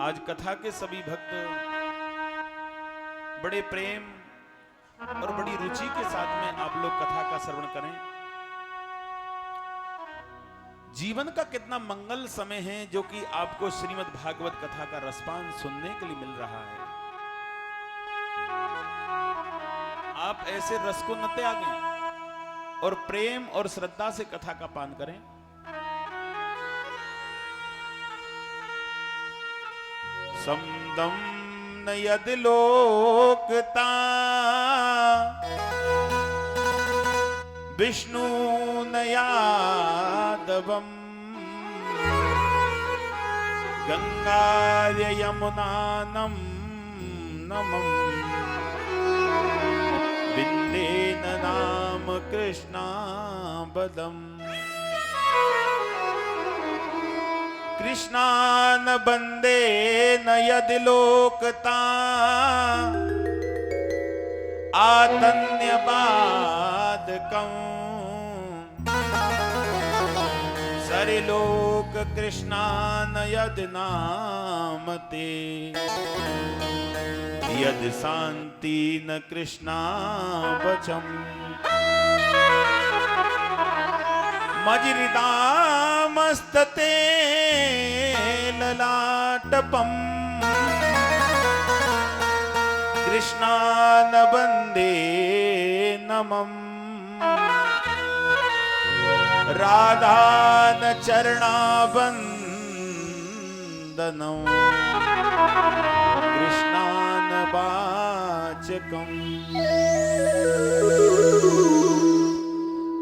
आज कथा के सभी भक्त बड़े प्रेम और बड़ी रुचि के साथ में आप लोग कथा का श्रवण करें। जीवन का कितना मंगल समय है जो कि आपको श्रीमद् भागवत कथा का रसपान सुनने के लिए मिल रहा है। आप ऐसे रस को न त्यागें और प्रेम और श्रद्धा से कथा का पान करें। समदम न यदि लोकता विष्णु न यादवम गंगार्य यमुनानम नमम विंदेन नाम कृष्णा बदम कृष्णा न बंदे न यदि लोकता आतन्य बाधकं सरिलोक कृष्णा न यदि नामते यदि शांति न कृष्णा वचम मजरिदामस्तते ललाटपम कृष्णा न वंदे नमम राधा न चरणावंदनम कृष्णा न वाचकम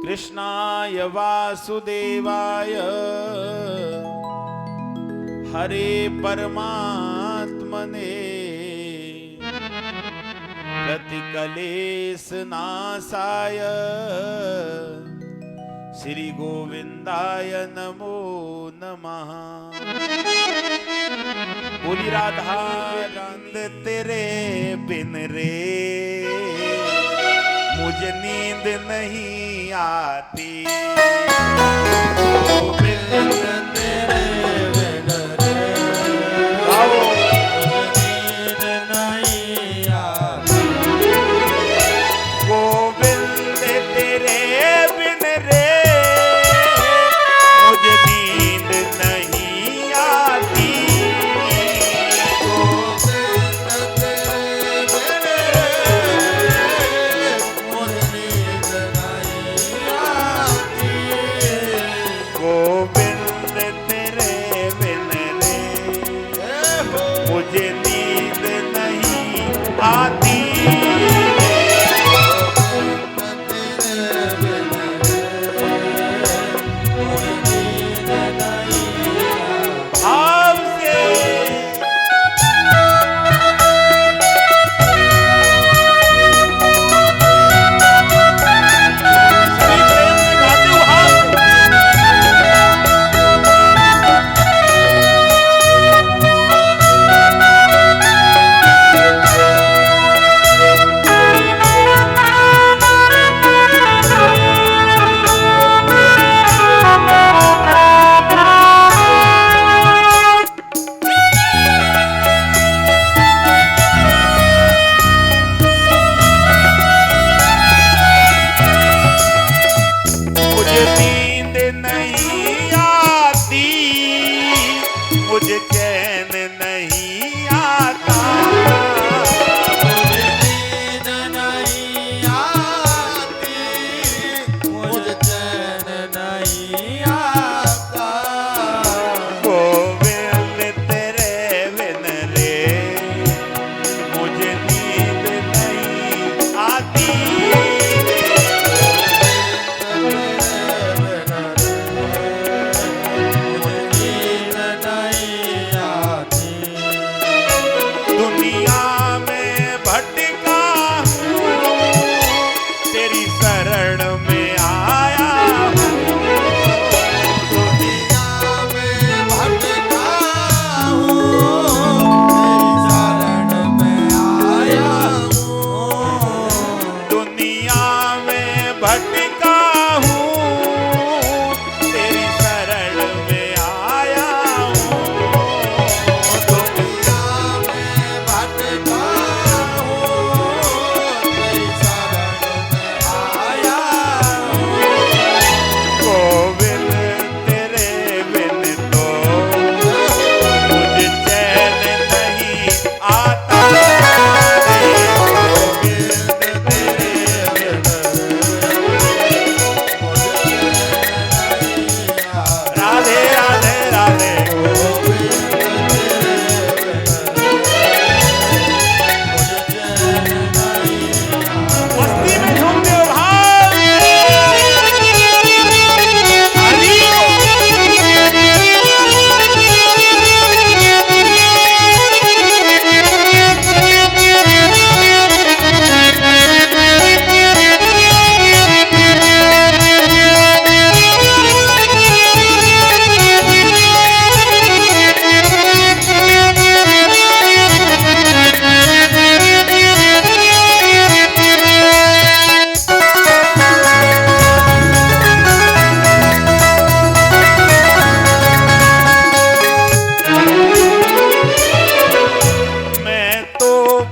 कृष्णाय वासुदेवाय हरे परमात्मने प्रतिकलेश नाशाय श्री गोविंदाय नमो नमः। बोली राधा रंग तेरे बिन रे मुझे नींद नहीं आती। गोविंद तेरे बिन रे आओ नींद नहीं आती। गोविंद तेरे बिन रे मुझे नींद नहीं आती। मुझे नींद नहीं आती। भाव से सभी प्रेम से गाते हो हाथ।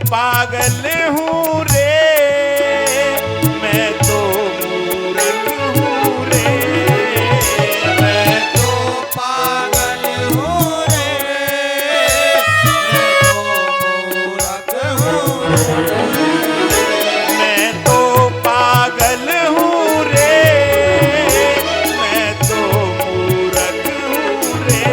पागल हूँ रे, मैं तो मूर्ख हूँ रे, मैं तो पागल हूँ रे, मैं तो मूर्ख हूँ रे, मैं तो पागल हूँ रे, मैं तो मूर्ख हूँ रे,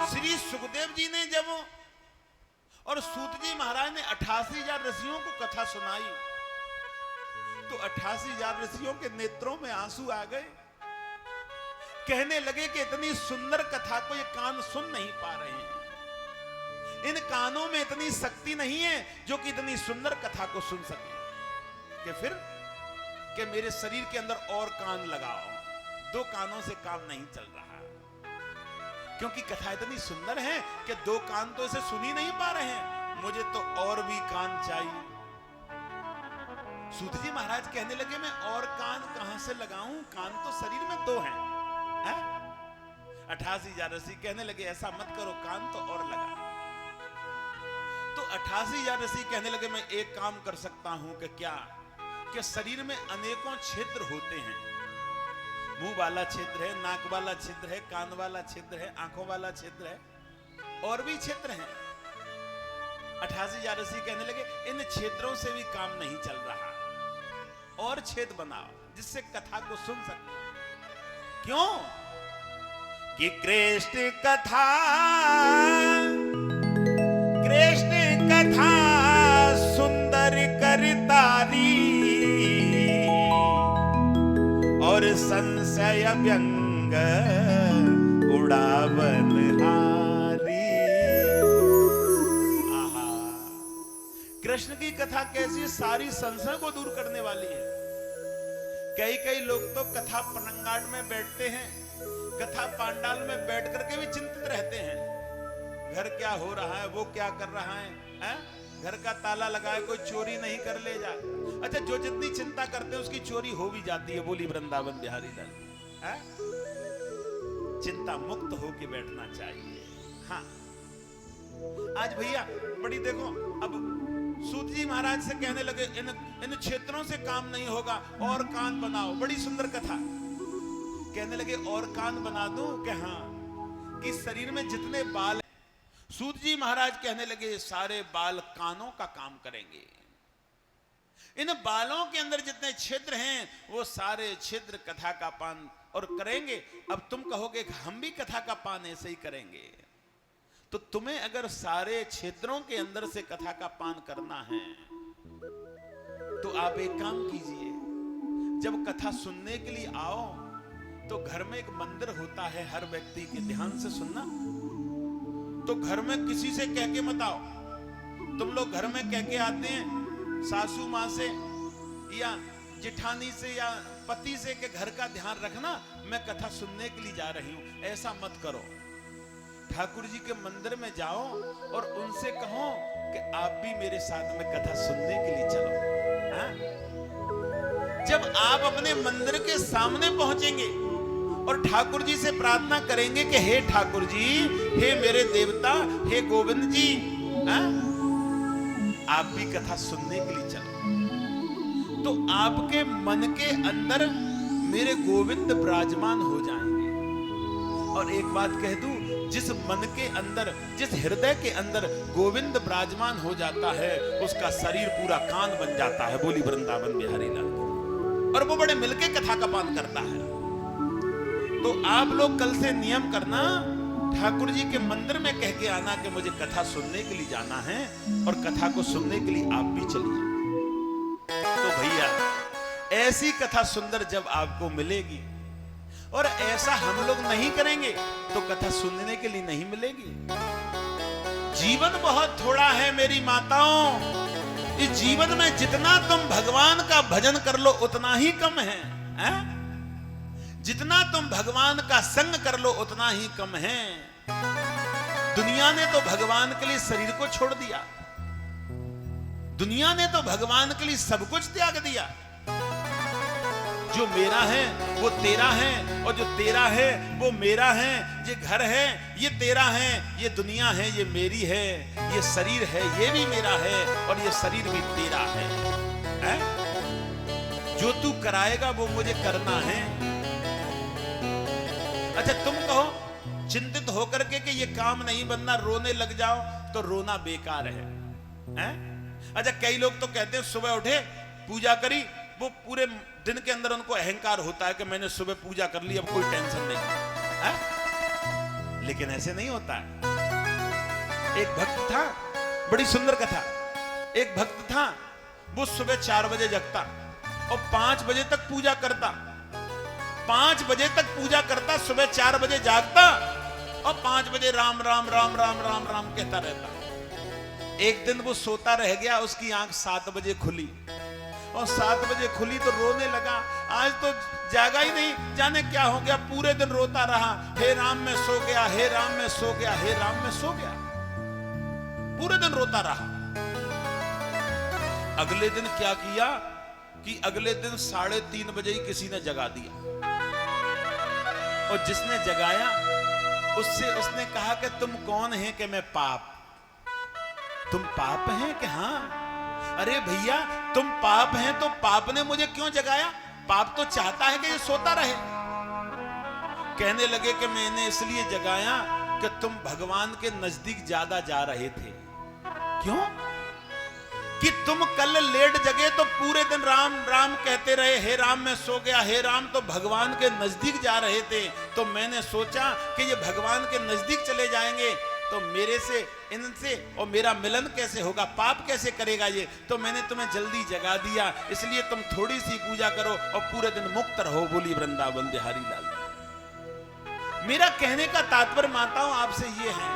श्री सुखदेव जी ने जब और सूत जी महाराज ने 88,000 ऋषियों को कथा सुनाई तो 88,000 ऋषियों के नेत्रों में आंसू आ गए। कहने लगे कि इतनी सुंदर कथा को ये कान सुन नहीं पा रहे हैं, इन कानों में इतनी शक्ति नहीं है जो कि इतनी सुंदर कथा को सुन सके। कि फिर कि मेरे शरीर के अंदर और कान लगाओ, 2 कानों से काम नहीं चल रहा, क्योंकि कथा इतनी सुंदर है कि 2 कान तो इसे सुन ही नहीं पा रहे हैं, मुझे तो और भी कान चाहिए। सूत जी महाराज कहने लगे मैं और कान कहां से लगाऊं, कान तो शरीर में 2 हैं। 88,000 ऋषि कहने लगे ऐसा मत करो, कान तो और लगा। तो 88,000 ऋषि कहने लगे मैं एक काम कर सकता हूं कि क्या, कि शरीर में अनेकों क्षेत्र होते हैं, मुंह वाला क्षेत्र है, नाक वाला क्षेत्र है, कान वाला क्षेत्र है, आंखों वाला क्षेत्र है, और भी क्षेत्र हैं। 88,000 ऋषि कहने लगे इन क्षेत्रों से भी काम नहीं चल रहा, और छेद बनाओ जिससे कथा को सुन सके। क्यों कि कृष्ण कथा सुंदर करतारी और संशय व्यंग उड़ावन हारी। आहा, कृष्ण की कथा कैसी सारी संशय को दूर करने वाली है। कई लोग तो कथा पनंगाड़ में बैठते हैं, कथा पांडाल में बैठ करके भी चिंतित रहते हैं, घर क्या हो रहा है, वो क्या कर रहा है? घर का ताला लगाए कोई चोरी नहीं कर ले जाए। अच्छा, जो जितनी चिंता करते हैं उसकी चोरी हो भी जाती है। बोली वृंदावन बिहारी लाल। चिंता मुक्त होके बैठना चाहिए। हाँ, आज भैया बड़ी देखो, अब सूत जी महाराज से कहने लगे इन क्षेत्रों से काम नहीं होगा, और कान बनाओ। बड़ी सुंदर कथा। कहने लगे और कान बना दूं कि हाँ, कि शरीर में जितने बाल, सूत जी महाराज कहने लगे सारे बाल कानों का काम करेंगे। इन बालों के अंदर जितने छिद्र हैं वो सारे छिद्र कथा का पान और करेंगे। अब तुम कहोगे कि हम भी कथा का पान ऐसे ही करेंगे, तो तुम्हें अगर सारे छिद्रों के अंदर से कथा का पान करना है तो आप एक काम कीजिए, जब कथा सुनने के लिए आओ तो घर में एक मंदिर होता है, हर व्यक्ति के ध्यान से सुनना। तो घर में किसी से कह के मत आओ। तुम लोग घर में कह के आते हैं सासू माँ से या जिठानी से या पति से के घर का ध्यान रखना, मैं कथा सुनने के लिए जा रही हूं, ऐसा मत करो। ठाकुर जी के मंदिर में जाओ और उनसे कहो कि आप भी मेरे साथ में कथा सुनने के लिए चलो। हाँ? जब आप अपने मंदिर के सामने पहुंचेंगे और ठाकुर जी से प्रार्थना करेंगे कि हे ठाकुर जी, हे मेरे देवता, हे गोविंद जी, हाँ? आप भी कथा सुनने के लिए चलो, तो आपके मन के अंदर मेरे गोविंद विराजमान हो जाएंगे। और एक बात कह दूं, जिस मन के अंदर, जिस हृदय के अंदर गोविंद विराजमान हो जाता है, उसका शरीर पूरा कान बन जाता है। बोली वृंदावन बिहारी लाल। और वो बड़े मिलके कथा का पान करता है। तो आप लोग कल से नियम करना, ठाकुर जी के मंदिर में कह के आना कि मुझे कथा सुनने के लिए जाना है, और कथा को सुनने के लिए आप भी चलिए। तो भैया, ऐसी कथा सुंदर जब आपको मिलेगी, और ऐसा हम लोग नहीं करेंगे तो कथा सुनने के लिए नहीं मिलेगी। जीवन बहुत थोड़ा है मेरी माताओं। इस जीवन में जितना तुम भगवान का भजन कर लो उतना ही कम है, जितना तुम भगवान का संग कर लो उतना ही कम है। दुनिया ने तो भगवान के लिए शरीर को छोड़ दिया, दुनिया ने तो भगवान के लिए सब कुछ त्याग दिया। जो मेरा है वो तेरा है, और जो तेरा है वो मेरा है। ये घर है ये तेरा है, ये दुनिया है ये मेरी है, ये शरीर है ये भी मेरा है, और ये शरीर भी तेरा है? जो तू कराएगा वो मुझे करना है। अच्छा, तुम कहो चिंतित होकर के कि ये काम नहीं बनना, रोने लग जाओ, तो रोना बेकार है? अच्छा, कई लोग तो कहते हैं सुबह उठे पूजा करी, वो पूरे दिन के अंदर उनको अहंकार होता है कि मैंने सुबह पूजा कर ली, अब कोई टेंशन नहीं है? लेकिन ऐसे नहीं होता है। एक भक्त था, बड़ी सुंदर कथा। एक भक्त था, वो सुबह 4 बजे जगता और 5 बजे तक पूजा करता। 5 बजे तक पूजा करता, सुबह 4 बजे जागता और 5 बजे राम राम राम राम राम राम कहता रहता। एक दिन वो सोता रह गया, उसकी आंख 7 बजे खुली, और 7 बजे खुली तो रोने लगा। आज तो जागा ही नहीं, जाने क्या हो गया, पूरे दिन रोता रहा, हे राम मैं सो गया, हे राम मैं सो गया, हे राम मैं सो गया, पूरे दिन रोता रहा। अगले दिन क्या किया कि अगले दिन 3:30 बजे ही किसी ने जगा दिया, और जिसने जगाया उससे उसने कहा कि तुम कौन है? कि मैं पाप। तुम पाप हैं? कि हाँ। अरे भैया, तुम पाप हैं तो पाप ने मुझे क्यों जगाया? पाप तो चाहता है कि ये सोता रहे। कहने लगे कि मैंने इसलिए जगाया कि तुम भगवान के नजदीक ज्यादा जा रहे थे। क्यों? कि तुम कल लेट जगे तो पूरे दिन राम राम कहते रहे, हे राम मैं सो गया, हे राम, तो भगवान के नजदीक जा रहे थे। तो मैंने सोचा कि ये भगवान के नजदीक चले जाएंगे तो मेरे से, इनसे और मेरा मिलन कैसे होगा, पाप कैसे करेगा ये, तो मैंने तुम्हें जल्दी जगा दिया। इसलिए तुम थोड़ी सी पूजा करो और पूरे दिन मुक्त रहो। बोली वृंदावन बिहारी लाल। मेरा कहने का तात्पर्य माताओं आपसे ये है,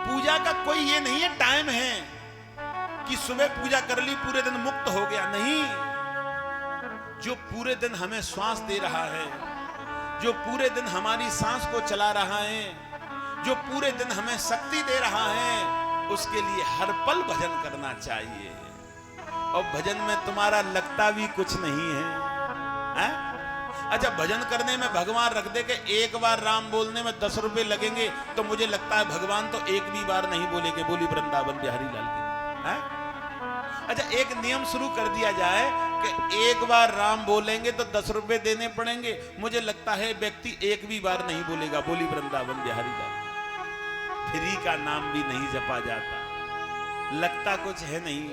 पूजा का कोई ये नहीं है टाइम है कि सुबह पूजा कर ली पूरे दिन मुक्त हो गया। नहीं, जो पूरे दिन हमें श्वास दे रहा है, जो पूरे दिन हमारी सांस को चला रहा है, जो पूरे दिन हमें शक्ति दे रहा है, उसके लिए हर पल भजन करना चाहिए। और भजन में तुम्हारा लगता भी कुछ नहीं है? अच्छा, भजन करने में भगवान रख दे कि एक बार राम बोलने में 10 रुपए लगेंगे, तो मुझे लगता है भगवान तो एक भी बार नहीं बोलेंगे। बोली वृंदावन बिहारी लाल की। अच्छा, एक नियम शुरू कर दिया जाए कि एक बार राम बोलेंगे तो 10 रुपए देने पड़ेंगे, मुझे लगता है व्यक्ति एक भी बार नहीं बोलेगा। बोली वृंदावन बिहारी लाल। फ्री का नाम भी नहीं जपा जाता, लगता कुछ है नहीं।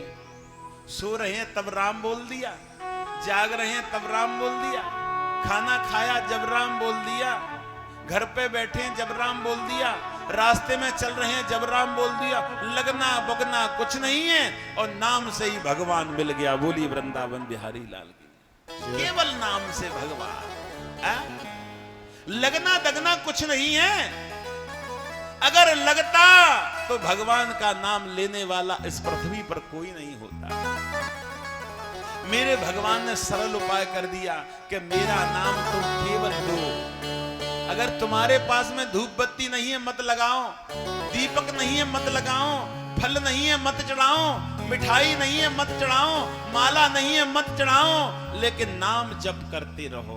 सो रहे हैं तब राम बोल दिया, जाग रहे हैं तब राम बोल दिया, खाना खाया जब राम बोल दिया, घर पे बैठे हैं जब राम बोल दिया, रास्ते में चल रहे हैं जब राम बोल दिया। लगना बगना कुछ नहीं है, और नाम से ही भगवान मिल गया। बोली वृंदावन बिहारी लाल की। केवल नाम से भगवान। लगना दगना कुछ नहीं है। अगर लगता तो भगवान का नाम लेने वाला इस पृथ्वी पर कोई नहीं होता। मेरे भगवान ने सरल उपाय कर दिया कि मेरा नाम तुम केवल लो। अगर तुम्हारे पास में धूप बत्ती नहीं है मत लगाओ, दीपक नहीं है मत लगाओ, फल नहीं है मत चढ़ाओ, मिठाई नहीं है मत चढ़ाओ, माला नहीं है मत चढ़ाओ, लेकिन नाम जप करते रहो।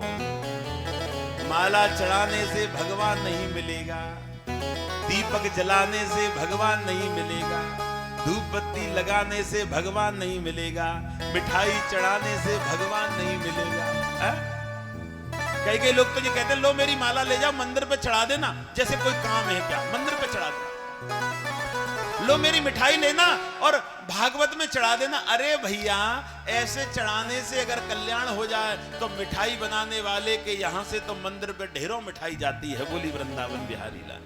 माला चढ़ाने से भगवान नहीं मिलेगा, दीपक जलाने से भगवान नहीं मिलेगा, धूप बत्ती लगाने से भगवान नहीं मिलेगा, मिठाई चढ़ाने से भगवान नहीं मिलेगा। कई लोग तो ये कहते हैं लो मेरी माला ले जाओ मंदिर पे चढ़ा देना, जैसे कोई काम है क्या, मंदिर पे चढ़ा देना। लो मेरी मिठाई लेना और भागवत में चढ़ा देना। अरे भैया, ऐसे चढ़ाने से अगर कल्याण हो जाए तो मिठाई बनाने वाले के यहां से तो मंदिर पे ढेरों मिठाई जाती है। बोली वृंदावन बिहारी लाल।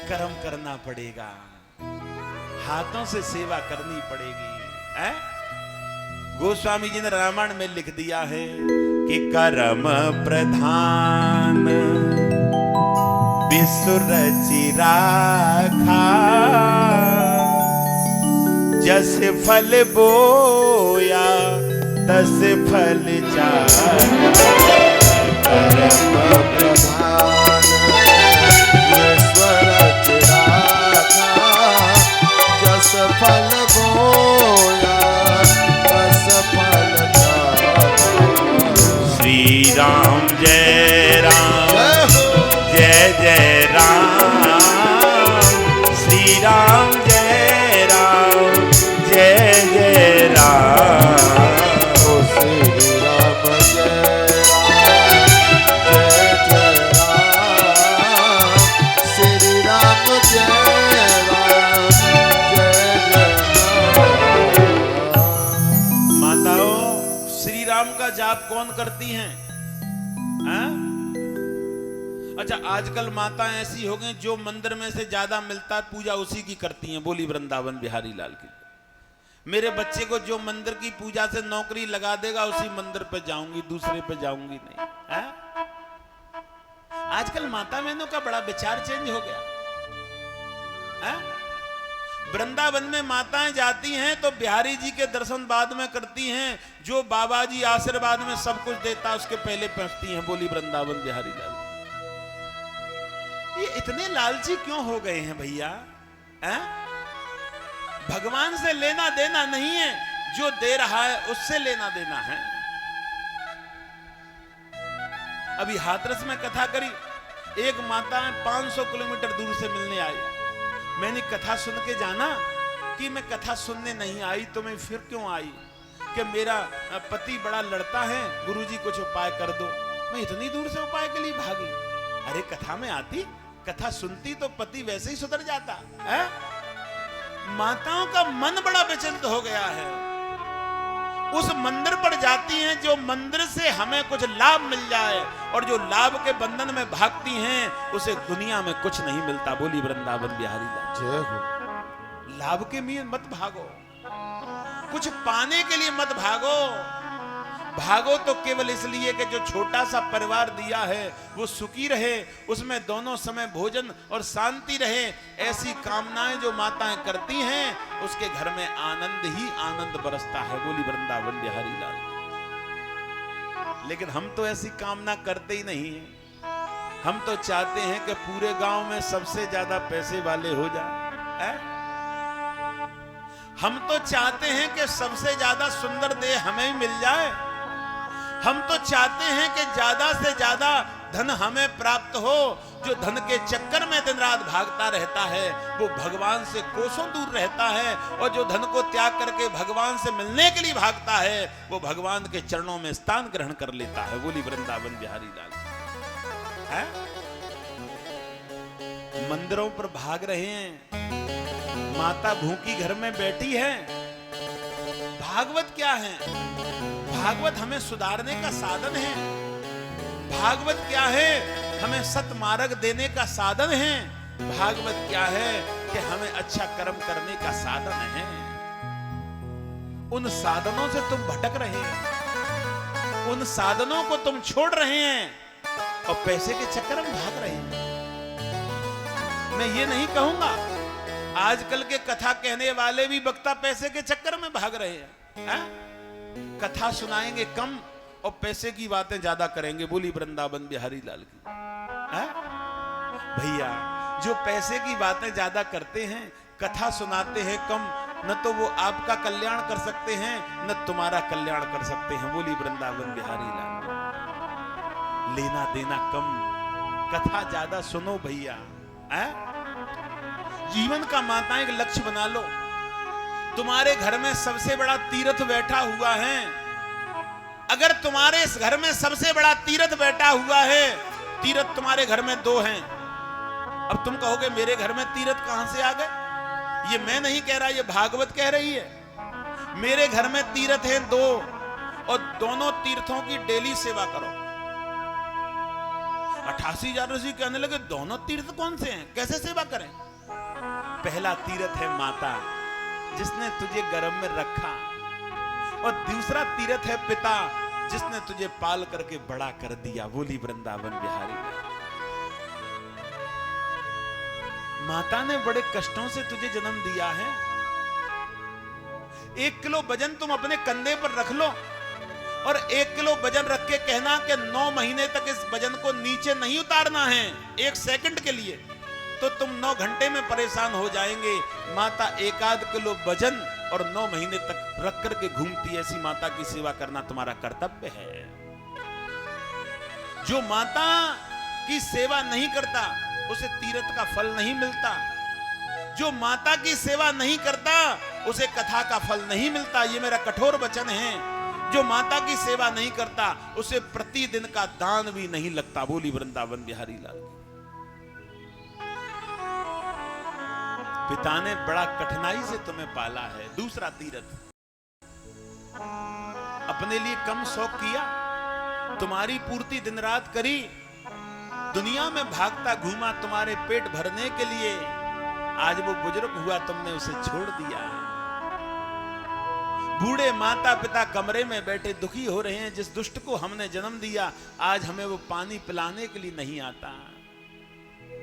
कर्म करना पड़ेगा, हाथों से सेवा करनी पड़ेगी। गोस्वामी जी ने रामायण में लिख दिया है कि कर्म प्रधान विश्व रचि राखा, जस फल बोया तस फल चाखा। कर्म प्रधान विश्व रचि राखा, जस फल बोया तस फल चाखा। श्री राम जय राम जय जय राम, श्री राम जय राम जय जय राम। ओ श्री राम जय राम जय जय राम, श्री राम जय राम जय जय राम। माताओं, श्री राम का जाप कौन करती हैं? अच्छा, आजकल माता ऐसी हो गई जो मंदिर में से ज्यादा मिलता है पूजा उसी की करती हैं। बोली वृंदावन बिहारी लाल की। मेरे बच्चे को जो मंदिर की पूजा से नौकरी लगा देगा उसी मंदिर पे जाऊंगी, दूसरे पे जाऊंगी नहीं। है? आजकल माता बहनों का बड़ा विचार चेंज हो गया है? वृंदावन में माताएं जाती हैं तो बिहारी जी के दर्शन बाद में करती हैं। जो बाबा जी आशीर्वाद में सब कुछ देता उसके पहले पहुंचती हैं। बोली वृंदावन बिहारी लाल। ये इतने लालची क्यों हो गए हैं भैया? भगवान से लेना देना नहीं है, जो दे रहा है उससे लेना देना है। अभी हाथरस में कथा करी, एक माता 500 किलोमीटर दूर से मिलने आई। मैंने कथा सुन के जाना कि मैं कथा सुनने नहीं आई तो मैं फिर क्यों आई, कि मेरा पति बड़ा लड़ता है, गुरुजी कुछ उपाय कर दो। मैं इतनी दूर से उपाय के लिए भागी। अरे कथा में आती, कथा सुनती तो पति वैसे ही सुधर जाता है। माताओं का मन बड़ा विचलित हो गया है। उस मंदिर पर जाती हैं जो मंदिर से हमें कुछ लाभ मिल जाए, और जो लाभ के बंधन में भागती हैं उसे दुनिया में कुछ नहीं मिलता। बोली वृंदावन बिहारी लाल। जय हो। लाभ के लिए मत भागो, कुछ पाने के लिए मत भागो। भागो तो केवल इसलिए कि जो छोटा सा परिवार दिया है वो सुखी रहे, उसमें दोनों समय भोजन और शांति रहे। ऐसी कामनाएं जो माताएं करती हैं उसके घर में आनंद ही आनंद बरसता है। बोली वृंदावन बिहारी लाल। लेकिन हम तो ऐसी कामना करते ही नहीं हैं। हम तो चाहते हैं कि पूरे गांव में सबसे ज्यादा पैसे वाले हो जाए। हम तो चाहते हैं कि सबसे ज्यादा सुंदर देह हमें मिल जाए। हम तो चाहते हैं कि ज्यादा से ज्यादा धन हमें प्राप्त हो। जो धन के चक्कर में दिन रात भागता रहता है वो भगवान से कोसों दूर रहता है, और जो धन को त्याग करके भगवान से मिलने के लिए भागता है वो भगवान के चरणों में स्थान ग्रहण कर लेता है। बोली वृंदावन बिहारी लाल। है? मंदिरों पर भाग रहे हैं, माता भूखी घर में बैठी है। भागवत क्या है? भागवत हमें सुधारने का साधन है। भागवत क्या है? हमें सतमार्ग देने का साधन है। भागवत क्या है? कि हमें अच्छा कर्म करने का साधन है। उन साधनों से तुम भटक रहे हैं, उन साधनों को तुम छोड़ रहे हैं और पैसे के चक्कर में भाग रहे हैं। मैं ये नहीं कहूंगा, आजकल के कथा कहने वाले भी वक्ता पैसे के चक्कर में भाग रहे हैं। है? कथा सुनाएंगे कम और पैसे की बातें ज्यादा करेंगे। बोली वृंदावन बिहारी लाल की। है? भैया जो पैसे की बातें ज्यादा करते हैं, कथा सुनाते हैं कम, न तो वो आपका कल्याण कर सकते हैं न तुम्हारा कल्याण कर सकते हैं। बोली वृंदावन बिहारी लाल। लेना देना कम, कथा ज्यादा सुनो भैया। जीवन का माता एक लक्ष्य बना लो। तुम्हारे घर में सबसे बड़ा तीर्थ बैठा हुआ है। अगर तुम्हारे इस घर में सबसे बड़ा तीर्थ बैठा हुआ है, तीर्थ तुम्हारे घर में 2 हैं। अब तुम कहोगे मेरे घर में तीर्थ कहां से आ गए? ये मैं नहीं कह रहा, ये भागवत कह रही है। मेरे घर में तीर्थ हैं 2 और दोनों तीर्थों की डेली सेवा करो। 88,000 ऋषि कहने लगे दोनों तीर्थ कौन से हैं, कैसे सेवा करें? पहला तीर्थ है माता जिसने तुझे गर्भ में रखा, और दूसरा तीर्थ है पिता जिसने तुझे पाल करके बड़ा कर दिया। बोली वृंदावन बिहारी। माता ने बड़े कष्टों से तुझे जन्म दिया है। 1 किलो वजन तुम अपने कंधे पर रख लो और 1 किलो वजन रख के कहना कि 9 महीने तक इस वजन को नीचे नहीं उतारना है 1 सेकंड के लिए, तो तुम 9 घंटे में परेशान हो जाएंगे। माता 1 किलो वजन और 9 महीने तक रख करके घूमती, ऐसी माता की सेवा करना तुम्हारा कर्तव्य है। जो माता की सेवा नहीं करता उसे तीर्थ का फल नहीं मिलता। जो माता की सेवा नहीं करता उसे कथा का फल नहीं मिलता। ये मेरा कठोर वचन है। जो माता की सेवा नहीं करता उसे प्रतिदिन का दान भी नहीं लगता। बोली वृंदावन बिहारी लाल। पिता ने बड़ा कठिनाई से तुम्हें पाला है। दूसरा तीर्थ, अपने लिए कम शौक किया, तुम्हारी पूर्ति दिन रात करी, दुनिया में भागता घूमा तुम्हारे पेट भरने के लिए, आज वो बुजुर्ग हुआ तुमने उसे छोड़ दिया। बूढ़े माता पिता कमरे में बैठे दुखी हो रहे हैं, जिस दुष्ट को हमने जन्म दिया आज हमें वो पानी पिलाने के लिए नहीं आता।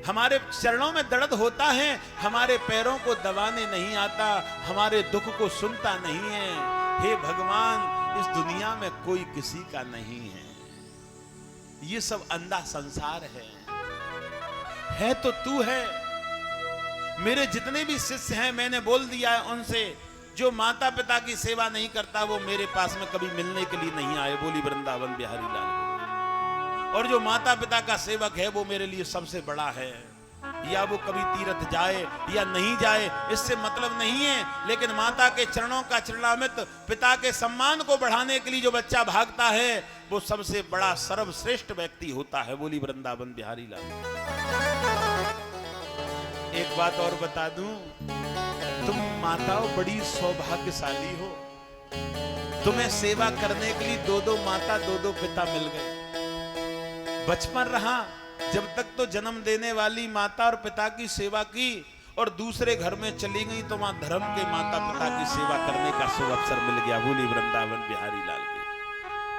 हमारे चरणों में दर्द होता है, हमारे पैरों को दबाने नहीं आता, हमारे दुख को सुनता नहीं है। हे भगवान, इस दुनिया में कोई किसी का नहीं है। ये सब अंधा संसार है तो तू है। मेरे जितने भी शिष्य हैं मैंने बोल दिया है उनसे, जो माता पिता की सेवा नहीं करता वो मेरे पास में कभी मिलने के लिए नहीं आए। बोली वृंदावन बिहारी लाल। और जो माता पिता का सेवक है वो मेरे लिए सबसे बड़ा है। या वो कभी तीर्थ जाए या नहीं जाए इससे मतलब नहीं है, लेकिन माता के चरणों का चरणामृत, पिता के सम्मान को बढ़ाने के लिए जो बच्चा भागता है वो सबसे बड़ा सर्वश्रेष्ठ व्यक्ति होता है। बोली वृंदावन बिहारी लाल। एक बात और बता दूं, तुम माताओं बड़ी सौभाग्यशाली हो। तुम्हें सेवा करने के लिए 2-2 माता 2-2 पिता मिल गए। बचपन रहा जब तक तो जन्म देने वाली माता और पिता की सेवा की, और दूसरे घर में चली गई तो वहां धर्म के माता पिता की सेवा करने का शुभ अवसर मिल गया। बोली वृंदावन बिहारी लाल की।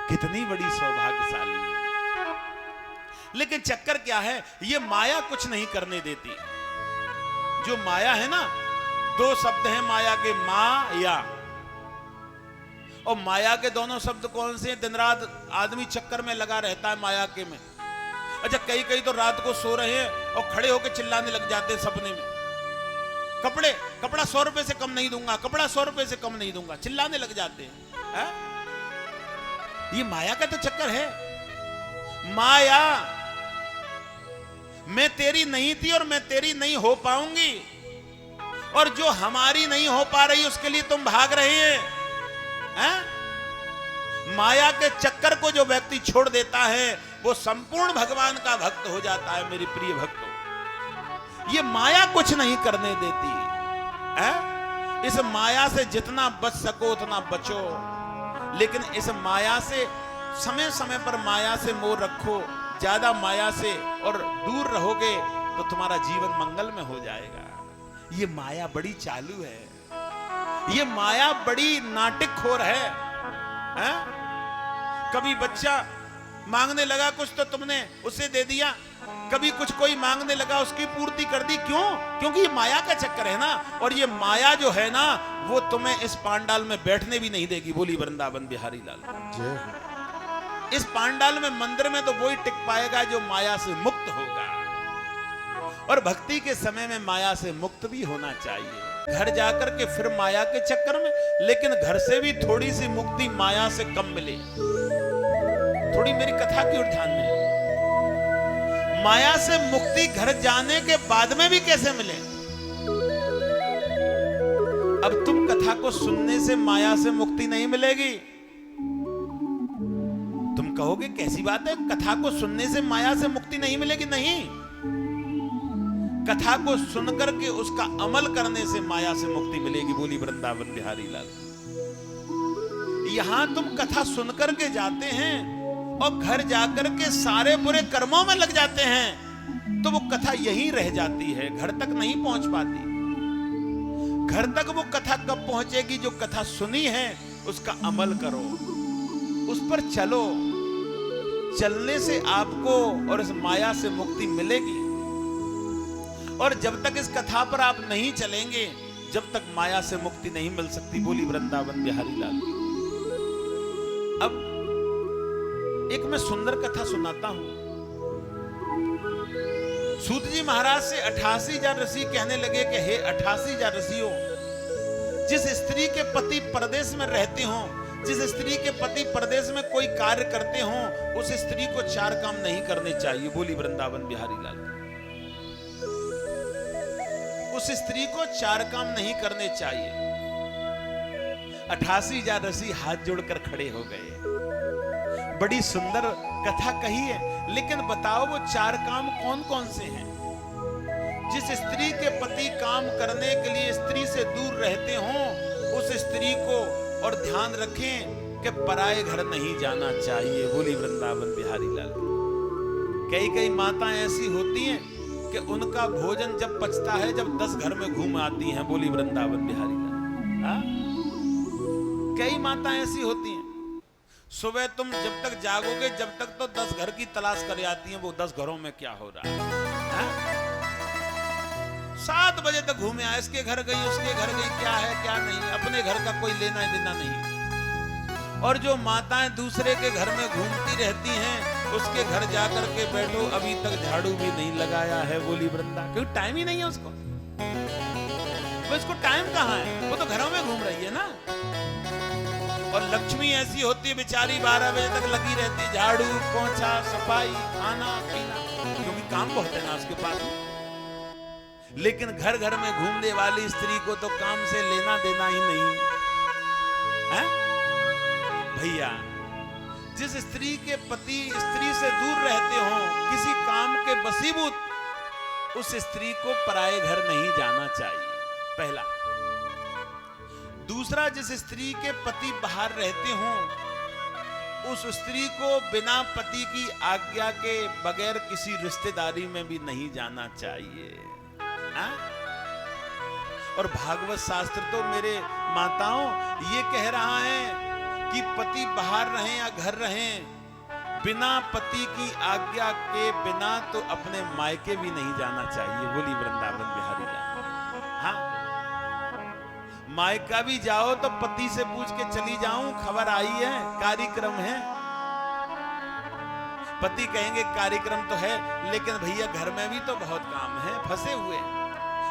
कितनी बड़ी सौभाग्यशाली है। लेकिन चक्कर क्या है, ये माया कुछ नहीं करने देती। जो माया है ना, 2 शब्द हैं माया के, माया और माया के दोनों शब्द कौन से हैं? दिन रात आदमी चक्कर में लगा रहता है माया के में। अच्छा, कई तो रात को सो रहे हैं और खड़े होकर चिल्लाने लग जाते हैं सपने में, कपड़ा 100 रुपए से कम नहीं दूंगा, कपड़ा 100 रुपए से कम नहीं दूंगा, चिल्लाने लग जाते हैं। ये माया का तो चक्कर है। माया, मैं तेरी नहीं थी और मैं तेरी नहीं हो पाऊंगी, और जो हमारी नहीं हो पा रही उसके लिए तुम भाग रहे हैं। माया के चक्कर को जो व्यक्ति छोड़ देता है वो संपूर्ण भगवान का भक्त हो जाता है। मेरे प्रिय भक्तों, ये माया कुछ नहीं करने देती है। इस माया से जितना बच सको उतना बचो, लेकिन इस माया से समय समय पर माया से मोह रखो। ज्यादा माया से और दूर रहोगे तो तुम्हारा जीवन मंगल में हो जाएगा। ये माया बड़ी चालू है, ये माया बड़ी नाटकखोर है। कभी बच्चा मांगने लगा कुछ तो तुमने उसे दे दिया, कभी कुछ कोई मांगने लगा, उसकी पूर्ति कर दी। क्यों? क्योंकि ये माया का चक्कर है ना, और ये माया जो है ना, वो तुम्हें इस पांडाल में बैठने भी नहीं देगी। बोली वृंदावन बिहारी लाल। जय हो। इस पांडाल में, मंदिर में तो वही टिक पाएगा जो माया से मुक्त होगा, और भक्ति के समय में माया से मुक्त भी होना चाहिए। घर जाकर के फिर माया के चक्कर में, लेकिन घर से भी थोड़ी सी मुक्ति माया से कम मिले। थोड़ी मेरी कथा की ओर ध्यान दें। माया से मुक्ति घर जाने के बाद में भी कैसे मिले? अब तुम कथा को सुनने से माया से मुक्ति नहीं मिलेगी। तुम कहोगे कैसी बात है, कथा को सुनने से माया से मुक्ति नहीं मिलेगी? नहीं, कथा को सुनकर के उसका अमल करने से माया से मुक्ति मिलेगी। बोली वृंदावन बिहारी लाल। यहां तुम कथा सुनकर के जाते हैं और घर जाकर के सारे बुरे कर्मों में लग जाते हैं, तो वो कथा यहीं रह जाती है, घर तक नहीं पहुंच पाती। घर तक वो कथा कब पहुंचेगी? जो कथा सुनी है उसका अमल करो, उस पर चलो। चलने से आपको और इस माया से मुक्ति मिलेगी। और जब तक इस कथा पर आप नहीं चलेंगे, जब तक माया से मुक्ति नहीं मिल सकती। बोली वृंदावन बिहारी लाल। अब एक मैं सुंदर कथा सुनाता हूं। सूत जी महाराज से 88,000 ऋषि कहने लगे कि हे 88,000 ऋषियों, जिस स्त्री के पति परदेश में रहते हो, जिस स्त्री के पति परदेश में कोई कार्य करते हो, उस स्त्री को 4 काम नहीं करने चाहिए। बोली वृंदावन बिहारी लाल। उस स्त्री को 4 काम नहीं करने चाहिए। 88,000 ऋषि हाथ जोड़कर खड़े हो गए। बड़ी सुंदर कथा कही है, लेकिन बताओ वो 4 काम कौन कौन से हैं? जिस स्त्री के पति काम करने के लिए स्त्री से दूर रहते हो, उस स्त्री को और ध्यान रखें कि पराये घर नहीं जाना चाहिए। बोली वृंदावन बिहारी लाल। कई माताएं ऐसी होती हैं कि उनका भोजन जब पचता है जब 10 घर में घूम आती हैं। बोली वृंदावन बिहारी लाल। कई माताएं ऐसी होती हैं, सुबह तुम जब तक जागोगे जब तक तो 10 घर की तलाश कर आती हैं, वो 10 घरों में क्या हो रहा है। 7 बजे तक घूमे आ, इसके घर गई, उसके घर गई, क्या है क्या नहीं, अपने घर का कोई लेना देना नहीं। और जो माताएं दूसरे के घर में घूमती रहती हैं, उसके घर जाकर के बैठो, अभी तक झाड़ू भी नहीं लगाया है। बोली वृंदा। क्योंकि टाइम ही नहीं है उसको। वो इसको टाइम कहाँ है, वो तो घरों में घूम रही है ना। और लक्ष्मी ऐसी होती है बेचारी, 12 बजे तक लगी रहती है, झाड़ू पोंछा सफाई खाना पीना, क्योंकि काम बहुत है ना उसके पास। लेकिन घर घर में घूमने वाली स्त्री को तो काम से लेना देना ही नहीं है भैया। जिस स्त्री के पति स्त्री से दूर रहते हो, किसी काम के वशीभूत, उस स्त्री को पराये घर नहीं जाना चाहिए। पहला। दूसरा, जिस स्त्री के पति बाहर रहते हो, उस स्त्री को बिना पति की आज्ञा के बगैर किसी रिश्तेदारी में भी नहीं जाना चाहिए। और भागवत शास्त्र तो मेरे माताओं ये कह रहा है कि पति बाहर रहें या घर रहें, बिना पति की आज्ञा के बिना तो अपने मायके भी नहीं जाना चाहिए। बोली वृंदावन बिहारी लाल। हाँ, मायका भी जाओ तो पति से पूछ के चली जाऊं, खबर आई है, कार्यक्रम है। पति कहेंगे कार्यक्रम तो है, लेकिन भैया घर में भी तो बहुत काम है, फंसे हुए हैं।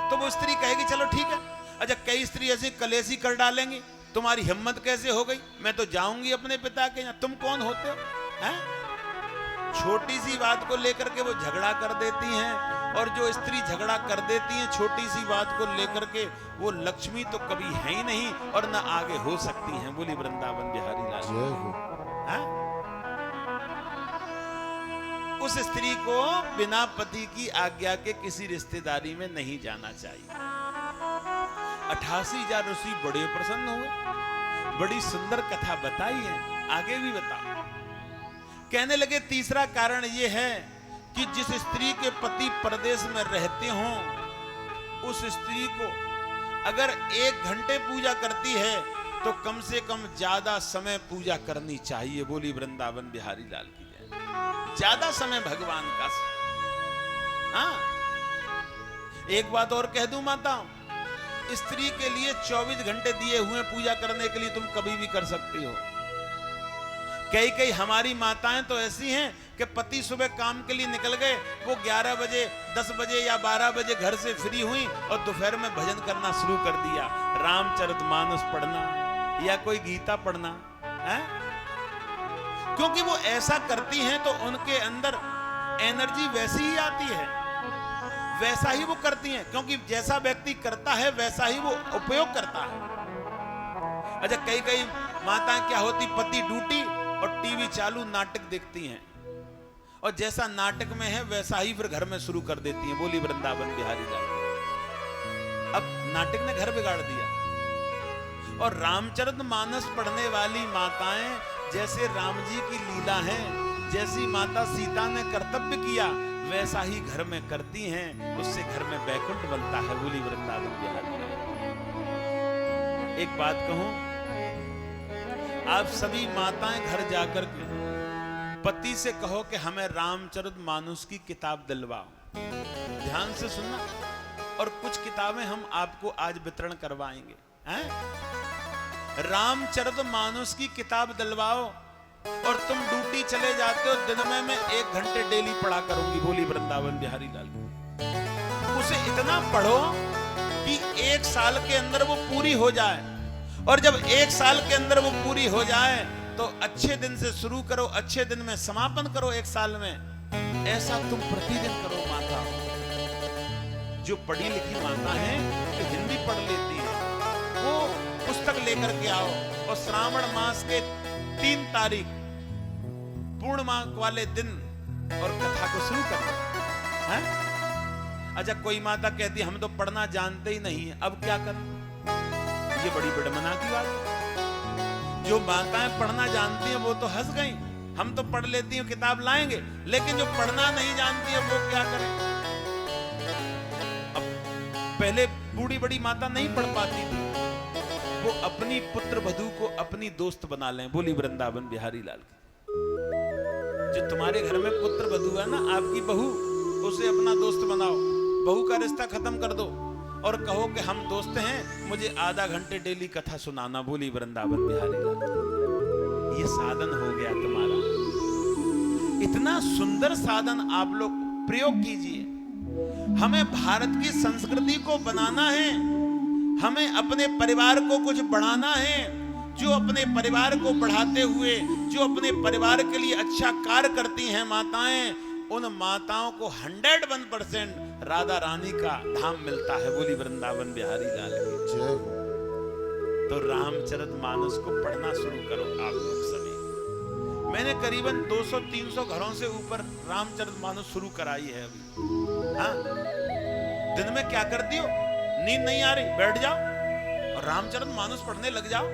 तो वो स्त्री कहेगी चलो ठीक है। अच्छा, कई स्त्री ऐसे कलेशी कर डालेंगी, तुम्हारी हिम्मत कैसे हो गई, मैं तो जाऊंगी अपने पिता के यहाँ। तुम कौन होते हो? हैं? छोटी सी बात को लेकर के वो झगड़ा कर देती हैं, और जो स्त्री झगड़ा कर देती हैं छोटी सी बात को लेकर के, वो लक्ष्मी तो कभी है ही नहीं और न आगे हो सकती हैं। बोली वृंदावन बिहारी लाल। उस स्त्री को बिना पति की आज्ञा के किसी रिश्तेदारी में नहीं जाना चाहिए। 88,000 ऋषि बड़े प्रसन्न हुए, बड़ी सुंदर कथा बताई है, आगे भी बताओ। कहने लगे तीसरा कारण यह है कि जिस स्त्री के पति परदेश में रहते हों, उस स्त्री को अगर 1 घंटे पूजा करती है तो कम से कम ज्यादा समय पूजा करनी चाहिए। बोली वृंदावन बिहारी लाल की जय। ज्यादा समय भगवान का। हाँ, एक बात और कह दूं माताओं, स्त्री के लिए 24 घंटे दिए हुए पूजा करने के लिए तुम कभी भी कर सकती हो। कई हमारी माताएं तो ऐसी हैं कि पति सुबह काम के लिए निकल गए, वो 11 बजे 10 बजे या 12 बजे घर से फ्री हुई और दोपहर में भजन करना शुरू कर दिया, रामचरितमानस पढ़ना या कोई गीता पढ़ना है। क्योंकि वो ऐसा करती हैं तो उनके अंदर एनर्जी वैसी ही आती है, वैसा ही वो करती हैं, क्योंकि जैसा व्यक्ति करता है वैसा ही वो उपयोग करता है। अच्छा, कई माताएं क्या होती, पति ड्यूटी और टीवी चालू नाटक देखती हैं, और जैसा नाटक में है वैसा ही फिर घर में शुरू कर देती हैं। बोली वृंदावन बिहारी लाल। अब नाटक ने घर बिगाड़ दिया। और रामचरितमानस पढ़ने वाली माताएं जैसे राम जी की लीला है, जैसी माता सीता ने कर्तव्य किया वैसा ही घर में करती हैं, उससे घर में बैकुंठ बनता है। बोली वृंदावन बिहारी लाल। एक बात कहूं, आप सभी माताएं घर जाकर के पति से कहो कि हमें रामचरितमानस की किताब दिलवाओ। ध्यान से सुनना, और कुछ किताबें हम आपको आज वितरण करवाएंगे हैं? रामचरितमानस की किताब दिलवाओ, और तुम ड्यूटी चले जाते हो, दिन में मैं 1 घंटे डेली पढ़ा करूंगी। बोली वृंदावन बिहारी लाल। उसे इतना पढ़ो कि 1 साल के अंदर वो पूरी हो जाए, और जब 1 साल के अंदर वो पूरी हो जाए तो अच्छे दिन से शुरू करो, अच्छे दिन में समापन करो 1 साल में। ऐसा तुम प्रतिदिन करो माता। जो पढ़ी लिखी माता है तो हिंदी पढ़ लेती है, वो पुस्तक लेकर के आओ, और श्रावण मास के 3 तारीख पूर्णिमा वाले दिन और कथा को शुरू कर दो। अच्छा, कोई माता कहती हम तो पढ़ना जानते ही नहीं है, अब क्या करें? ये बड़ी विडंबना की बात है। जो माताएं पढ़ना जानती हैं वो तो हंस गई, हम तो पढ़ लेती हैं, किताब लाएंगे, लेकिन जो पढ़ना नहीं जानती है वो क्या करें? अब पहले बूढ़ी बड़ी माता नहीं पढ़ पाती थी, वो अपनी पुत्र वधू को अपनी दोस्त बना लें। बोली वृंदावन बिहारी लाल की। जो तुम्हारे घर में पुत्र वधू है ना, आपकी बहू, उसे अपना दोस्त बनाओ, बहू का रिश्ता खत्म कर दो और कहो कि हम दोस्त हैं, मुझे आधा घंटे डेली कथा सुनाना। बोली वृंदावन बिहारी लाल। ये साधन हो गया तुम्हारा। इतना सुंदर साधन आप लोग प्रयोग कीजिए। हमें भारत की संस्कृति को बनाना है, हमें अपने परिवार को कुछ बढ़ाना है। जो अपने परिवार को बढ़ाते हुए, जो अपने परिवार के लिए अच्छा कार्य करती हैं माताएं, उन माताओं को 101% राधा रानी का धाम मिलता है। बोली वृंदावन बिहारी लाल की जय। तो रामचरितमानस को पढ़ना शुरू करो आप लोग सभी। मैंने करीबन 200-300 घरों से ऊपर रामचरितमानस शुरू कराई है अभी। हाँ, दिन में क्या करती हो? नींद नहीं आ रही, बैठ जाओ और रामचरितमानस पढ़ने लग जाओ।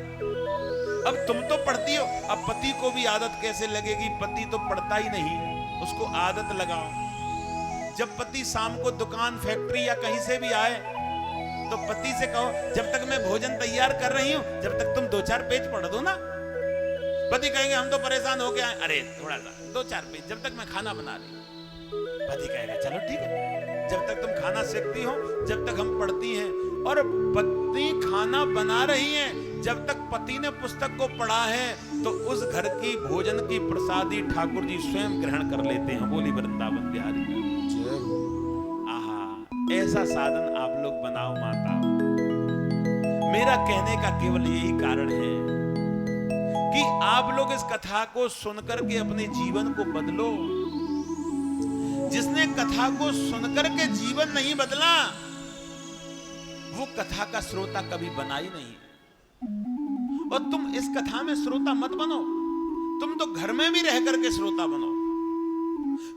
अब तुम तो पढ़ती हो, अब पति को भी आदत कैसे लगेगी? पति तो पढ़ता ही नहीं है, उसको आदत लगाओ। जब पति शाम को दुकान, फैक्ट्री या कहीं से भी आए तो पति से कहो, जब तक मैं भोजन तैयार कर रही हूं, जब तक तुम 2-4 पेज पढ़ दो ना। पति कहेंगे हम तो परेशान हो गए, अरे थोड़ा सा 2-4 पेज, जब तक मैं खाना बना रही हूं। पति कहेगा चलो ठीक है, जब तक तुम खाना सेकती हो, जब तक हम पढ़ती हैं। और पत्नी खाना बना रही है, जब तक पति ने पुस्तक को पढ़ा है तो उस घर की भोजन की प्रसादी ठाकुर जी स्वयं ग्रहण कर लेते हैं। बोली वृंदावन बिहारी। आहा, ऐसा साधन आप लोग बनाओ माता। मेरा कहने का केवल यही कारण है कि आप लोग इस कथा को सुनकर के अपने जीवन को बदलो। जिसने कथा को सुनकर के जीवन नहीं बदला, वो कथा का श्रोता कभी बना ही नहीं। और तुम इस कथा में श्रोता मत बनो, तुम तो घर में भी रह करके श्रोता बनो।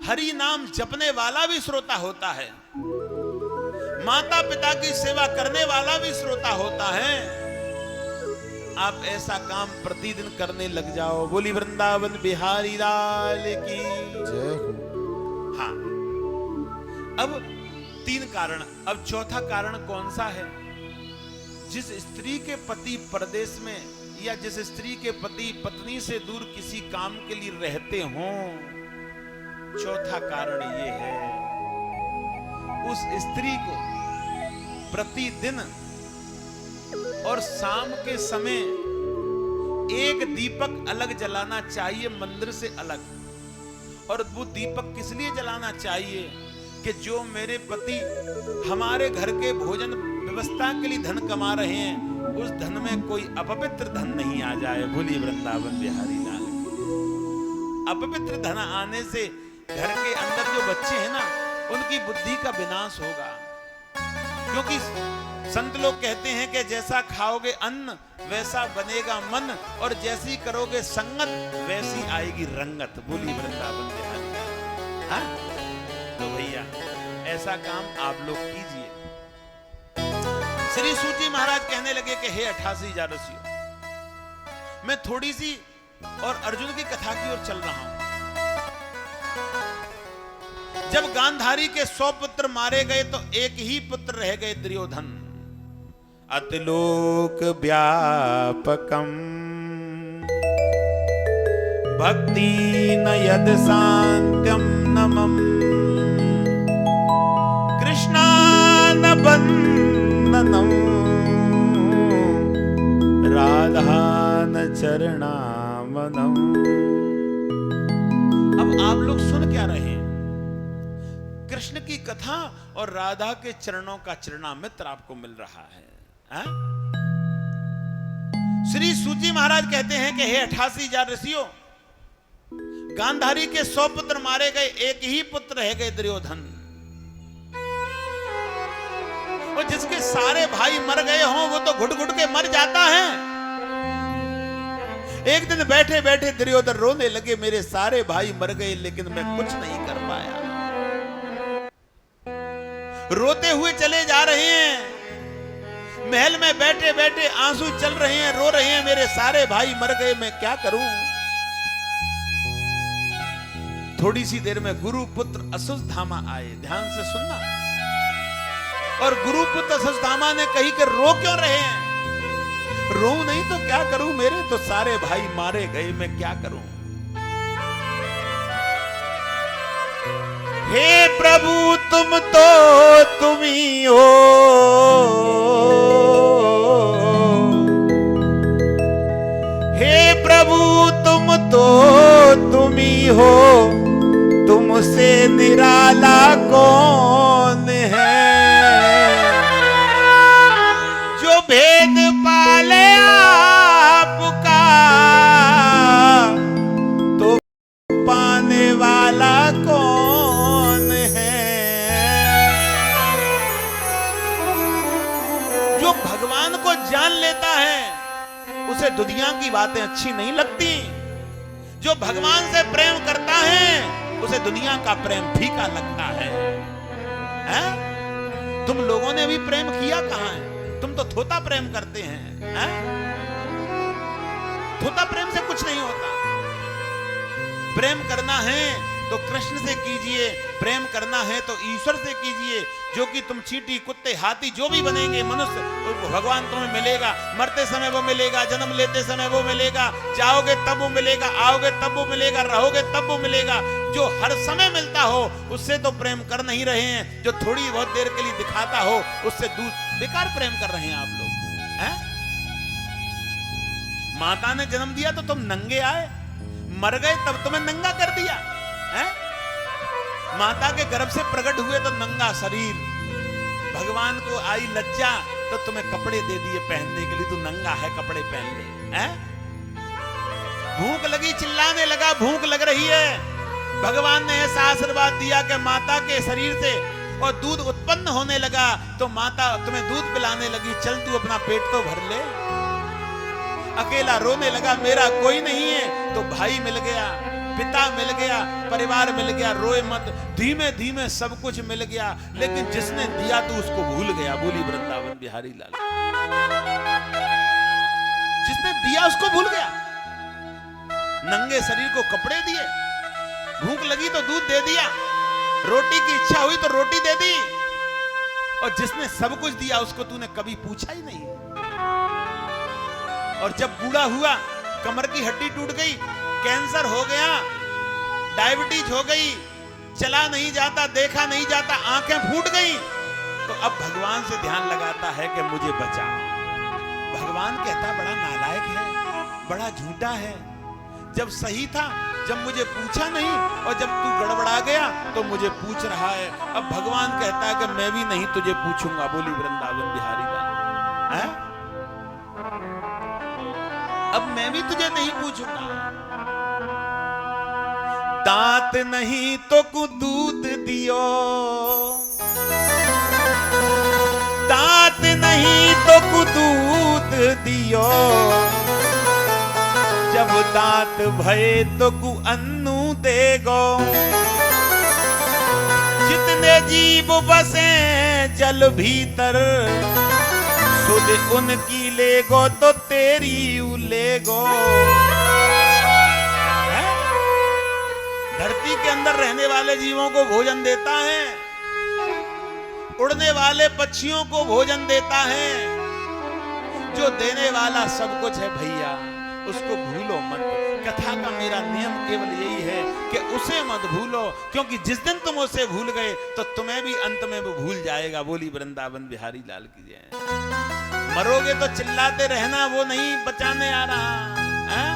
हरि नाम जपने वाला भी श्रोता होता है, माता पिता की सेवा करने वाला भी श्रोता होता है। आप ऐसा काम प्रतिदिन करने लग जाओ। बोली वृंदावन बिहारी लाल की जय हो। हाँ, अब 3 कारण। अब चौथा कारण कौन सा है? जिस स्त्री के पति परदेश में, या जिस स्त्री के पति पत्नी से दूर किसी काम के लिए रहते हों, चौथा कारण ये है उस स्त्री को प्रतिदिन और शाम के समय एक दीपक अलग जलाना चाहिए, मंदिर से अलग। और वो दीपक किस लिए जलाना चाहिए कि जो मेरे पति हमारे घर के भोजन व्यवस्था के लिए धन कमा रहे हैं, उस धन में कोई अपवित्र धन नहीं आ जाए। बोलिए वृंदावन बिहारी लाल की। अपवित्र धन आने से घर के अंदर जो बच्चे हैं ना, उनकी बुद्धि का विनाश होगा। क्योंकि संत लोग कहते हैं कि जैसा खाओगे अन्न वैसा बनेगा मन, और जैसी करोगे संगत वैसी आएगी रंगत। बोली वृंदावन बिहारी। हाँ? तो भैया ऐसा काम आप लोग कीजिए। श्री सूत जी महाराज कहने लगे कि हे 88,000 ऋषियों, मैं थोड़ी सी और अर्जुन की कथा की ओर चल रहा हूं। जब गांधारी के 100 पुत्र मारे गए तो एक ही पुत्र रह गए, दुर्योधन। अतिलोक व्यापकम भक्ति न यद शांत्यम नमम कृष्णान बंदनम राधान चरणामनम। अब आप लोग सुन क्या रहे हैं? कृष्ण की कथा और राधा के चरणों का चरणामित्र आपको मिल रहा है। हा? श्री सूजी महाराज कहते हैं कि हे 88,000 ऋषियों, गांधारी के 100 पुत्र मारे गए, एक ही पुत्र रह गए, दुर्योधन। और जिसके सारे भाई मर गए हों वो तो घुट घुट के मर जाता है। एक दिन बैठे बैठे दुर्योधन रोने लगे, मेरे सारे भाई मर गए लेकिन मैं कुछ नहीं कर पाया। रोते हुए चले जा रहे हैं, महल में बैठे बैठे आंसू चल रहे हैं, रो रहे हैं, मेरे सारे भाई मर गए, मैं क्या करूं। थोड़ी सी देर में गुरु पुत्र अश्वत्थामा आए। ध्यान से सुनना। और गुरु पुत्र अश्वत्थामा ने कही कि रो क्यों रहे हैं? रो नहीं तो क्या करूं, मेरे तो सारे भाई मारे गए, मैं क्या करूं। हे प्रभु तुम तो तुम ही हो, हे प्रभु तुम तो तुम ही हो, तुमसे निराला कौन है। जो भेद पाले आपका तो पाने वाला कौन है। जो भगवान को जान लेता है उसे दुनिया की बातें अच्छी नहीं लगती। जो भगवान से प्रेम करता है उसे दुनिया का प्रेम फीका लगता है। तुम लोगों ने भी प्रेम किया कहां है? तुम तो थोता प्रेम करते हैं। थोता प्रेम से कुछ नहीं होता। प्रेम करना है तो कृष्ण से कीजिए, प्रेम करना है तो ईश्वर से कीजिए। जो कि तुम चींटी कुत्ते हाथी जो भी बनेंगे मनुष्य, तो भगवान तुम्हें मिलेगा। मरते समय वो मिलेगा, जन्म लेते समय वो मिलेगा, जाओगे तब वो मिलेगा, आओगे तब वो मिलेगा, रहोगे तब वो मिलेगा। जो हर समय मिलता हो उससे तो प्रेम कर नहीं रहे हैं। जो थोड़ी बहुत देर के लिए दिखाता हो उससे दूर बेकार प्रेम कर रहे हैं आप लोग। हैं? माता ने जन्म दिया तो तुम नंगे आए, मर गए तब तुम्हें नंगा कर दिया। हैं? माता के गर्भ से प्रकट हुए तो नंगा शरीर, भगवान को आई लज्जा तो तुम्हें कपड़े दे दिए पहनने के लिए, तू नंगा है कपड़े पहन ले। हैं? भूख लगी चिल्लाने लगा, भूख लग रही है। भगवान ने ऐसा आशीर्वाद दिया कि माता के शरीर से और दूध उत्पन्न होने लगा तो माता तुम्हें दूध पिलाने लगी, चल तू अपना पेट तो भर ले। अकेला रोने लगा, मेरा कोई नहीं है, तो भाई मिल गया, पिता मिल गया, परिवार मिल गया, रोए मत। धीमे धीमे सब कुछ मिल गया, लेकिन जिसने दिया तो उसको भूल गया। बोली वृंदावन बिहारी लाल। जिसने दिया उसको भूल गया। नंगे शरीर को कपड़े दिए, भूख लगी तो दूध दे दिया, रोटी की इच्छा हुई तो रोटी दे दी, और जिसने सब कुछ दिया उसको तूने कभी पूछा ही नहीं। और जब बूढ़ा हुआ, कमर की हड्डी टूट गई, कैंसर हो गया, डायबिटीज हो गई, चला नहीं जाता, देखा नहीं जाता, आंखें फूट गई, तो अब भगवान से ध्यान लगाता है कि मुझे बचा। भगवान कहता बड़ा नालायक है, बड़ा झूठा है, जब सही था, जब मुझे पूछा नहीं, और जब तू गड़बड़ा गया तो मुझे पूछ रहा है। अब भगवान कहता है कि मैं भी नहीं तुझे पूछूंगा। बोली वृंदावन बिहारी लाल, है? अब मैं भी तुझे नहीं पूछूंगा। दांत नहीं तो कु दूध दियो, दांत नहीं तो कु दूध दियो, जब दांत भये तो कु अन्नू देगो। जितने जीव बसे जल भीतर, सुध उनकी लेगो तो तेरी उलेगो। धरती के अंदर रहने वाले जीवों को भोजन देता है, उड़ने वाले पक्षियों को भोजन देता है। जो देने वाला सब कुछ है भैया, उसको भूलो मत। कथा का मेरा नियम केवल यही है कि उसे मत भूलो, क्योंकि जिस दिन तुम उसे भूल गए तो तुम्हें भी अंत में वो भूल जाएगा। बोली वृंदावन बिहारी लाल की जय। मरोगे तो चिल्लाते रहना, वो नहीं बचाने आ रहा है?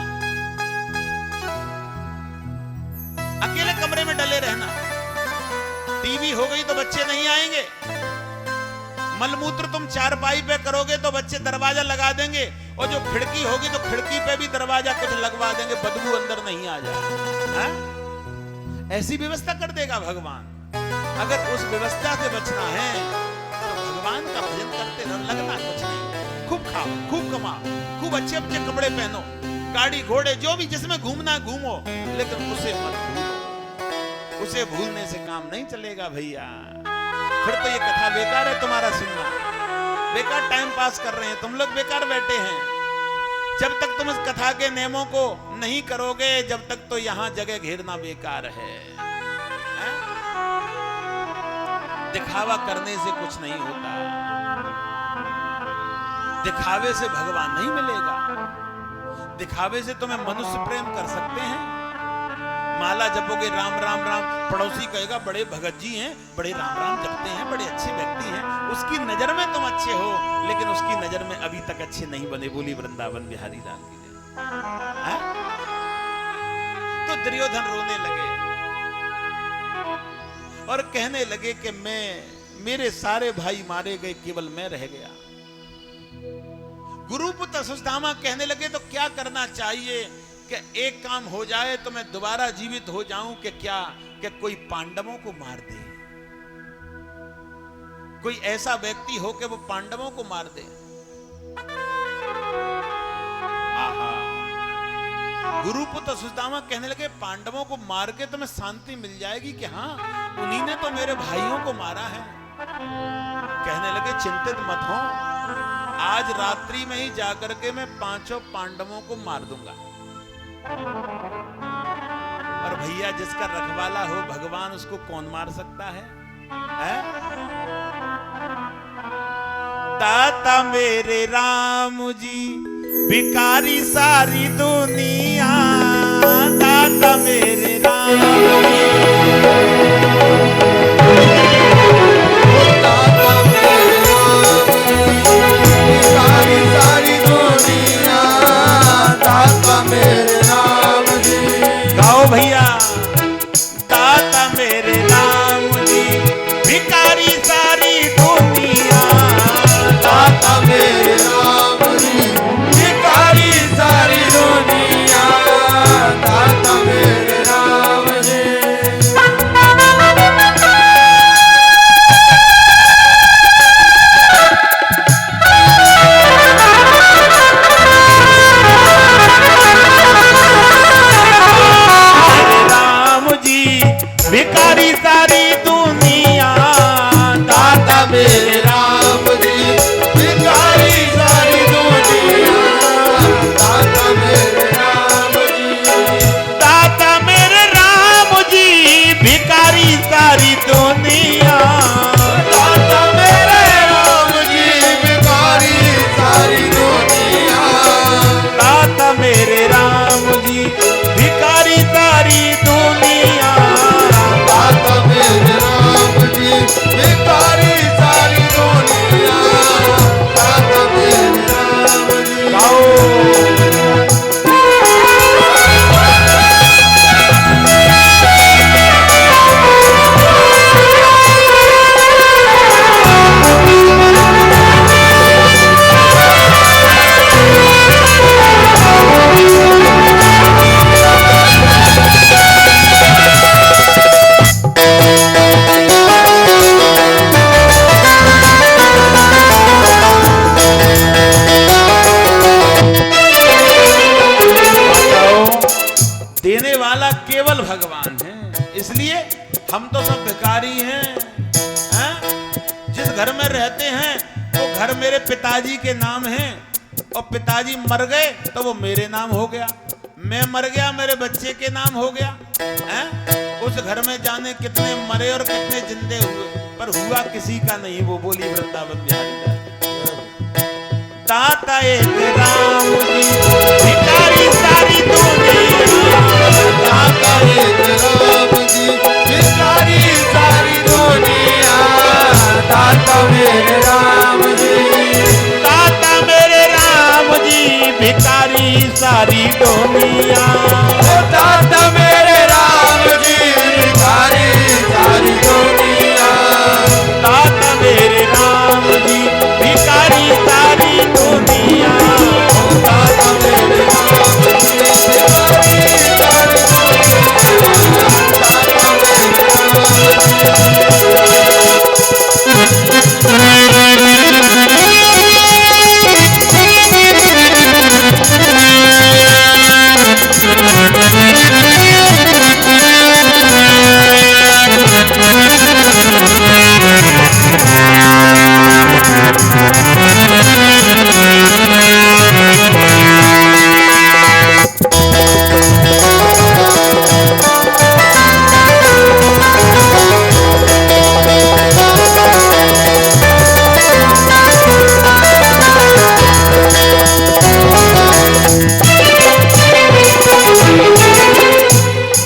अकेले कमरे में डले रहना। टीवी हो गई तो बच्चे नहीं आएंगे। मलमूत्र तुम चारपाई पे करोगे तो बच्चे दरवाजा लगा देंगे, और जो खिड़की होगी तो खिड़की पे भी दरवाजा कुछ लगवा देंगे, बदबू अंदर नहीं आ जाए। ऐसी व्यवस्था कर देगा भगवान। अगर उस व्यवस्था से बचना है तो भगवान का भजन करते रहो, लगना कुछ नहीं। खूब खाओ, खूब कमाओ, खूब अच्छे अच्छे कपड़े पहनो, गाड़ी घोड़े जो भी जिसमें घूमना घूमो, लेकिन उसे मत भूलो। उसे भूलने से काम नहीं चलेगा भैया। फिर तो ये कथा बेकार है तुम्हारा सुनना। बेकार टाइम पास कर रहे हैं तुम लोग, बेकार बैठे हैं। जब तक तुम इस कथा के नियमों को नहीं करोगे, जब तक तो यहां जगह घेरना बेकार है। दिखावा करने से कुछ नहीं होता। दिखावे से भगवान नहीं मिलेगा। दिखावे से तुम्हें मनुष्य प्रेम कर सकते हैं। माला जपोगे राम राम राम, पड़ोसी कहेगा बड़े भगत जी हैं, बड़े राम राम जपते हैं, बड़े अच्छे व्यक्ति हैं। उसकी नजर में तुम अच्छे हो, लेकिन उसकी नजर में अभी तक अच्छे नहीं बने। बोली वृंदावन बिहारी लाल की जय। तो दुर्योधन रोने लगे और कहने लगे कि मेरे सारे भाई मारे गए, केवल मैं रह गया। गुरुपुत्र सुदामा कहने लगे तो क्या करना चाहिए कि एक काम हो जाए तो मैं दोबारा जीवित हो जाऊं, कि क्या कि कोई पांडवों को मार दे, कोई ऐसा व्यक्ति हो कि वो पांडवों को मार दे। आहा, गुरुपुत्र सुदामा कहने लगे पांडवों को मार के तुम्हें शांति मिल जाएगी कि हाँ उन्हीं ने तो मेरे भाइयों को मारा है। कहने लगे चिंतित मत हो, आज रात्रि में ही जाकर के मैं 5 पांडवों को मार दूंगा। और भैया जिसका रखवाला हो भगवान, उसको कौन मार सकता है? दाता मेरे राम जी, भिखारी सारी दुनिया। दाता मेरे राम जी, दाता मेरे राम जी, भिखारी सारी दुनिया। दाता मेरे राम जी, गाओ भैया। दाता मेरे राम जी, भिखारी सारी दुनिया। दाता मेरे राम जी, भिखारी सारी दुनिया। दाता मेरे राम जी। भिखारी सारी दुनिया। दाता मेरे राम जी, भिखारी सारी दुनिया। दाता मेरे राम जी, दाता मेरे राम जी, भिखारी सारी दुनिया। दाता मेरे राम जी, भिखारी सारी दुनिया। दाता मेरे राम जी, भिखारी सारी दुनिया। देने वाला केवल भगवान है। इसलिए हम तो सब भिखारी हैं, जिस घर में रहते हैं वो घर मेरे पिताजी के नाम है, और पिताजी मर गए तो वो मेरे नाम हो गया, मैं मर गया मेरे बच्चे के नाम हो गया है? उस घर में जाने कितने मरे और कितने जिंदे हुए, पर हुआ किसी का नहीं। वो बोली वृंदावन बिहारी दाता एक राम जी भिखारी सारी दुनिया, दाता एक राम जी भिखारी सारी दुनिया, दाता मेरे राम जी, दाता मेरे राम जी भिखारी सारी दुनिया, दाता मेरे राम जी भिखारी सारी दुनिया, दाता मेरे राम जी भिखारी सारी दुनिया, दाता मेरे राम जी भिखारी सारी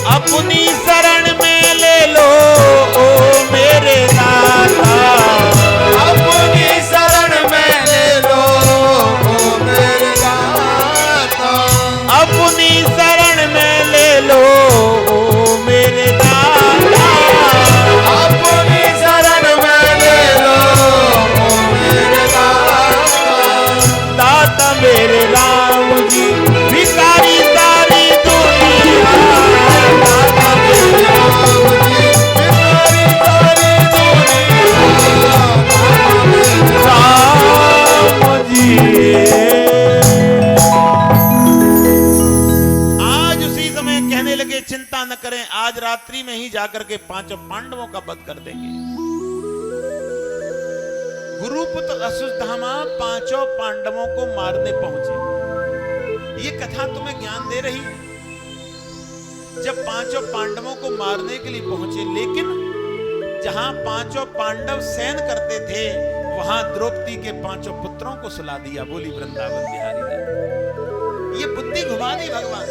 अपनी शरण में ले लो ओ मेरे दाता, अपनी शरण में ले लो ओ मेरे दाता, अपनी शरण में ले लो ओ मेरे दाता, अपनी शरण में ले लो ओ मेरे दाता, दाता मेरे राम जी भिखारी सारी दुनिया, दाता मेरे राम जी भिखारी सारी दुनिया, दाता मेरे राम जी। आज उसी समय कहने लगे चिंता न करें, आज रात्रि में ही जाकर के पांचों पांडवों का वध कर देंगे। गुरुपुत्र अश्वत्थामा पांचों पांडवों को मारने पहुंचे। ये कथा तुम्हें ज्ञान दे रही है। जब पांचों पांडवों को मारने के लिए पहुंचे, लेकिन जहां पांचों पांडव शयन करते थे वहां द्रौपदी के पांचों पुत्रों को सुला दिया। बोली वृंदावन बिहारी लाल। ये बुद्धि घुमा दी भगवान।